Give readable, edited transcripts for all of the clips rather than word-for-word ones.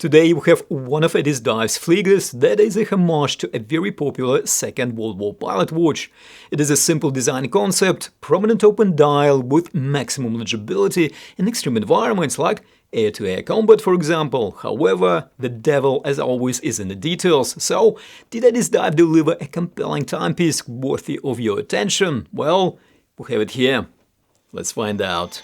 Today we have one of Addiesdive's fliegers that is a homage to a very popular Second World War pilot watch. It is a simple design concept, prominent open dial with maximum legibility in extreme environments like air-to-air combat, for example. However, the devil, as always, is in the details. So, did Addiesdive deliver a compelling timepiece worthy of your attention? Well, we have it here. Let's find out.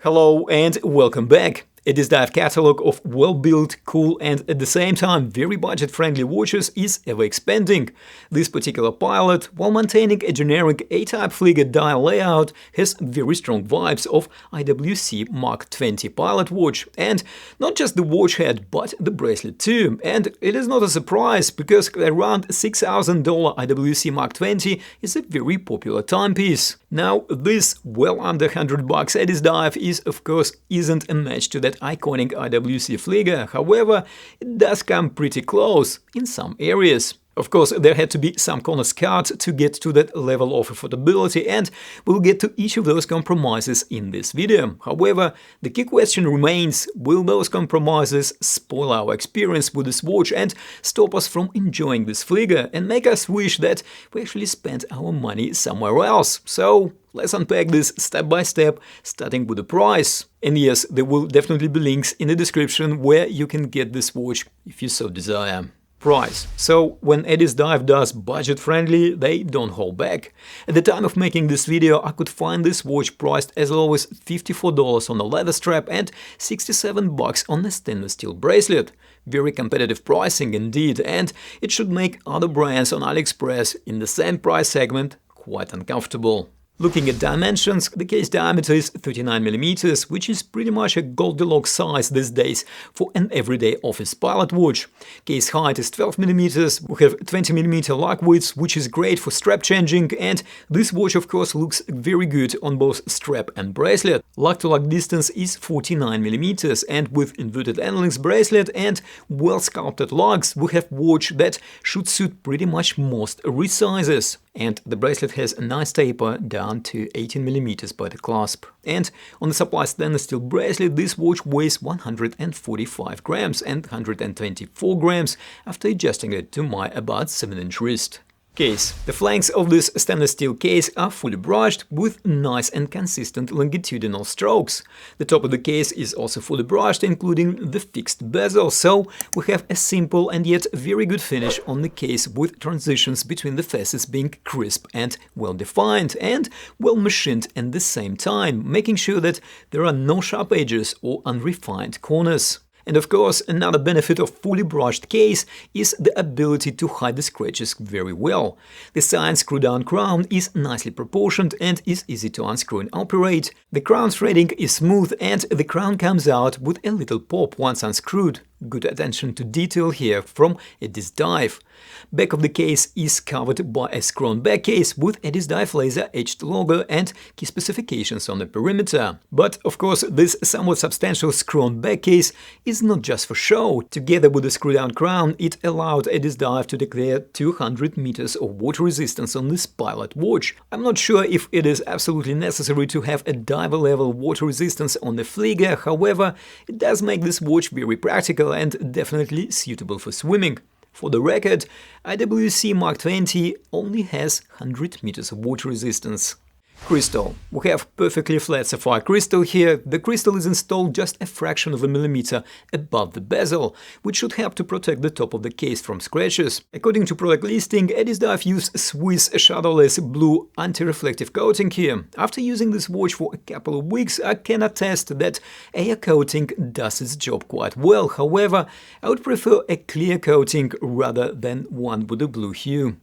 Hello and welcome back. Addiesdive catalog of well-built, cool and at the same time very budget-friendly watches is ever expanding. This particular pilot, while maintaining a generic A-type flieger dial layout, has very strong vibes of IWC Mark 20 pilot watch. And not just the watch head, but the bracelet too. And it is not a surprise, because around $6,000 IWC Mark 20 is a very popular timepiece. Now, this well under $100 Addiesdive is, of course, isn't a match to that iconic IWC flieger. However, it does come pretty close in some areas. Of course, there had to be some corners cut to get to that level of affordability, and we'll get to each of those compromises in this video. However, the key question remains, will those compromises spoil our experience with this watch and stop us from enjoying this flieger and make us wish that we actually spent our money somewhere else? So, let's unpack this step by step, starting with the price. And yes, there will definitely be links in the description where you can get this watch if you so desire. Price. So, when Addiesdive does budget-friendly, they don't hold back. At the time of making this video, I could find this watch priced as low as $54 on a leather strap and $67 on a stainless steel bracelet. Very competitive pricing indeed, and it should make other brands on AliExpress in the same price segment quite uncomfortable. Looking at dimensions, the case diameter is 39mm, which is pretty much a Goldilocks size these days for an everyday office pilot watch. Case height is 12mm, we have 20mm lug width, which is great for strap changing, and this watch of course looks very good on both strap and bracelet. Lug-to-lug distance is 49mm, and with inverted end-links bracelet and well-sculpted lugs, we have watch that should suit pretty much most wrist sizes. And the bracelet has a nice taper down to 18mm by the clasp. And on the supply stainless steel bracelet, this watch weighs 145 grams and 124 grams after adjusting it to my about 7-inch wrist. Case. The flanks of this stainless steel case are fully brushed with nice and consistent longitudinal strokes. The top of the case is also fully brushed, including the fixed bezel, so we have a simple and yet very good finish on the case with transitions between the facets being crisp and well-defined and well-machined at the same time, making sure that there are no sharp edges or unrefined corners. And of course, another benefit of fully brushed case is the ability to hide the scratches very well. The cyan screw-down crown is nicely proportioned and is easy to unscrew and operate. The crown threading is smooth and the crown comes out with a little pop once unscrewed. Good attention to detail here from Addiesdive. Back of the case is covered by a screw-on back case with Addiesdive laser etched logo and key specifications on the perimeter. But of course, this somewhat substantial screw-on back case is not just for show. Together with the screw-down crown, it allowed Addiesdive to declare 200 meters of water resistance on this pilot watch. I'm not sure if it is absolutely necessary to have a diver-level water resistance on the flieger, however, it does make this watch very practical and definitely suitable for swimming. For the record, IWC Mark 20 only has 100 meters of water resistance. Crystal. We have perfectly flat sapphire crystal here. The crystal is installed just a fraction of a millimeter above the bezel, which should help to protect the top of the case from scratches. According to product listing, Addiesdive used Swiss shadowless blue anti-reflective coating here. After using this watch for a couple of weeks, I can attest that air coating does its job quite well. However, I would prefer a clear coating rather than one with a blue hue.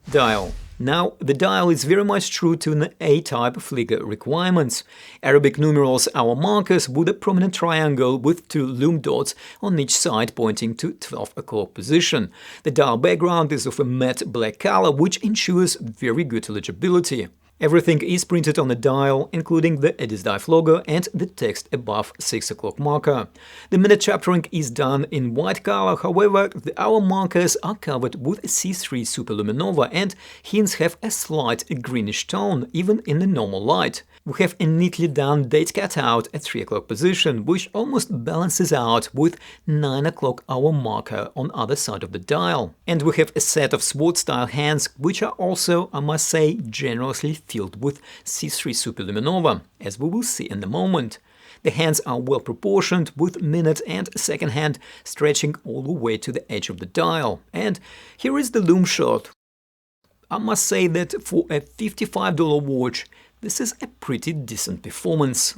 Dial. Now, the dial is very much true to an A-type flieger requirements. Arabic numerals are markers with a prominent triangle with 2 lume dots on each side pointing to 12 o'clock position. The dial background is of a matte black color, which ensures very good legibility. Everything is printed on the dial, including the Addiesdive logo and the text above 6 o'clock marker. The minute chaptering is done in white color, however, the hour markers are covered with C3 superluminova and hints have a slight greenish tone, even in the normal light. We have a neatly done date cutout at 3 o'clock position, which almost balances out with 9 o'clock hour marker on other side of the dial. And we have a set of swatch style hands, which are also, I must say, generously filled with C3 superluminova, as we will see in a moment. The hands are well proportioned, with minute and second hand stretching all the way to the edge of the dial. And here is the loom shot. I must say that for a $55 watch, this is a pretty decent performance.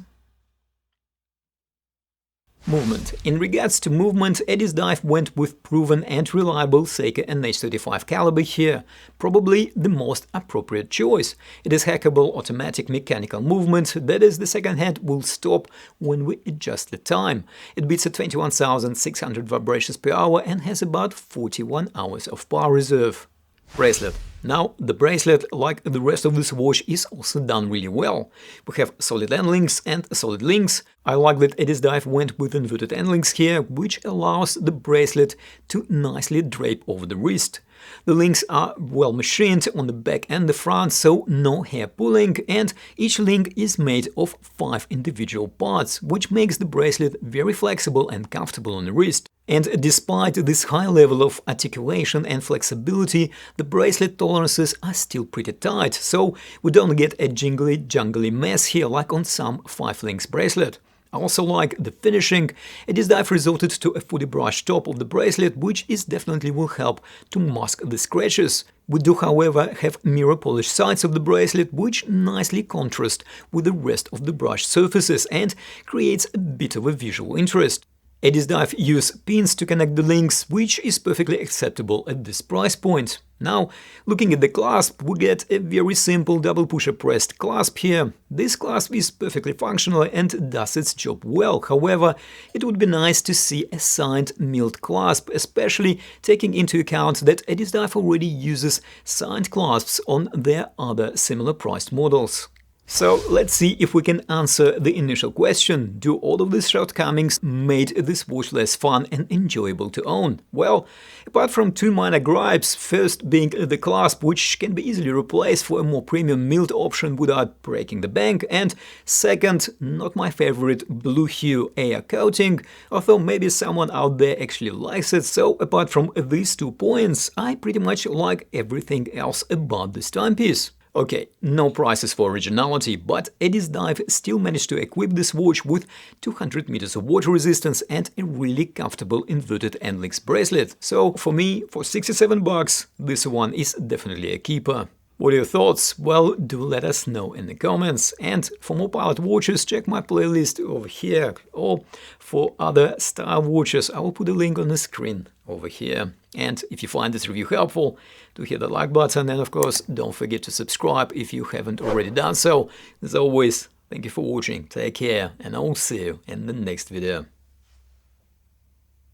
Movement. In regards to movement, Addiesdive went with proven and reliable CIGA NH35 caliber here, probably the most appropriate choice. It is hackable automatic mechanical movement, that is, the second hand will stop when we adjust the time. It beats at 21,600 vibrations per hour and has about 41 hours of power reserve. Bracelet. Now, the bracelet, like the rest of this watch, is also done really well. We have solid end links and solid links. I like that Addiesdive went with inverted end links here, which allows the bracelet to nicely drape over the wrist. The links are well machined on the back and the front, so no hair pulling, and each link is made of 5 individual parts, which makes the bracelet very flexible and comfortable on the wrist. And despite this high level of articulation and flexibility, the bracelet tolerances are still pretty tight, so we don't get a jingly-jangly mess here like on some 5-links bracelet. I also like the finishing. Addiesdive resorted to a fully brushed top of the bracelet, which is definitely will help to mask the scratches. We do, however, have mirror polished sides of the bracelet, which nicely contrast with the rest of the brushed surfaces and creates a bit of a visual interest. Addiesdive use pins to connect the links, which is perfectly acceptable at this price point. Now, looking at the clasp, we get a very simple double pusher pressed clasp here. This clasp is perfectly functional and does its job well, however, it would be nice to see a signed milled clasp, especially taking into account that Addiesdive already uses signed clasps on their other similar priced models. So let's see if we can answer the initial question: do all of these shortcomings made this watch less fun and enjoyable to own? Well, apart from 2 minor gripes, first being the clasp, which can be easily replaced for a more premium milled option without breaking the bank, and second, not my favorite blue hue air coating, although maybe someone out there actually likes it. So apart from these 2 points, I pretty much like everything else about this timepiece. Okay, no prices for originality, but Addiesdive still managed to equip this watch with 200 meters of water resistance and a really comfortable inverted end links bracelet. So for me, for $67, this one is definitely a keeper. What are your thoughts? Well, do let us know in the comments. And for more pilot watches, check my playlist over here. Or for other style watches, I will put a link on the screen over here. And if you find this review helpful, do hit the like button, and of course, don't forget to subscribe if you haven't already done so. As always, thank you for watching, take care, and I'll see you in the next video.